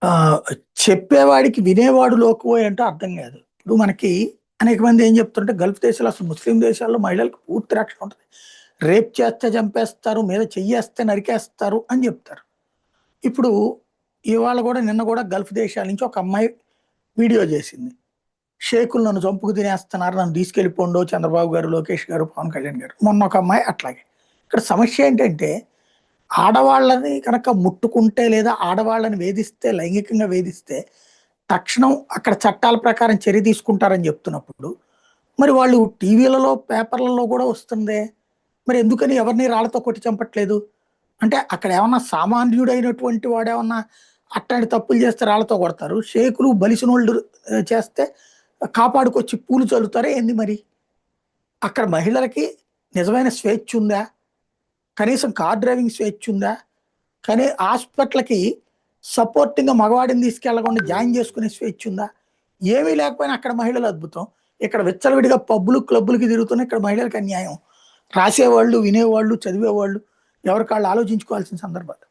ఆహ్, చెప్పేవాడికి వినేవాడు లోకువో ఏంటో అర్థం గాదు. ఇప్పుడు మనకి అనేక మంది ఏం చెప్తుంటే గల్ఫ్ దేశాలు అసలు ముస్లిం దేశాల్లో మహిళలకు పూర్తి రక్షణ ఉంటది. రేప్ చేస్తే చంపేస్తారు, మీద చెయ్యేస్తే నరికేస్తారు అని జెప్తారు. ఇప్పుడు ఇవాళ గూడా నిన్న గూడా గల్ఫ్ దేశాల నుంచి ఒక అమ్మాయి వీడియో జేసింది. షేకులు నన్ను చంపుకు తినేస్తున్నారు. నన్ను తీసుకెళ్ళిపోండో చంద్రబాబు గారు, లోకేష్ గారు, పవన్ కళ్యాణ్ గారు. మొన్న ఒక అమ్మాయి అట్లాగే. ఇక్కడ సమస్య ఏంటంటే ఆడవాళ్ళని కనుక ముట్టుకుంటే లేదా ఆడవాళ్ళని వేధిస్తే, లైంగికంగా వేధిస్తే తక్షణం అక్కడ చట్టాల ప్రకారం చర్య తీసుకుంటారని చెప్తున్నప్పుడు, మరి వాళ్ళు టీవీలలో, పేపర్‌లలో గూడా వస్తుందే. మరి ఎందుకని ఎవరిని రాళ్ళతో కొట్టి చంపట్లేదు? అంటే అక్కడ ఏమన్నా సామాన్యుడైనటువంటి వాడేమన్నా అట్లాంటి తప్పులు చేస్తే రాళ్ళతో కొడతారు. షేకులు, బలిసినోళ్ళు చేస్తే కాపాడుకొచ్చి పూలు చల్లుతారా ఏంది మరి? అక్కడ మహిళలకి నిజమైన స్వేచ్ఛుందా? కనీసం కార్ డ్రైవింగ్ స్వేచ్ఛుందా? కానీ హాస్పిటల్‌కి సపోర్టింగ్‌గా మగవాడిని తీసుకెళ్ళకుండా జాయిన్ చేసుకునే స్వేచ్ఛుందా? ఏమీ లేకపోయినా అక్కడ మహిళలు అద్భుతం. ఇక్కడ విచ్చలవిడిగా పబ్బులు, క్లబ్బులకి తిరుగుతున్న ఇక్కడ మహిళలకి అన్యాయం. రాసేవాళ్ళు, వినేవాళ్ళు, చదివేవాళ్ళు ఎవరికాళ్ళు ఆలోచించుకోవాల్సిన సందర్భాలు.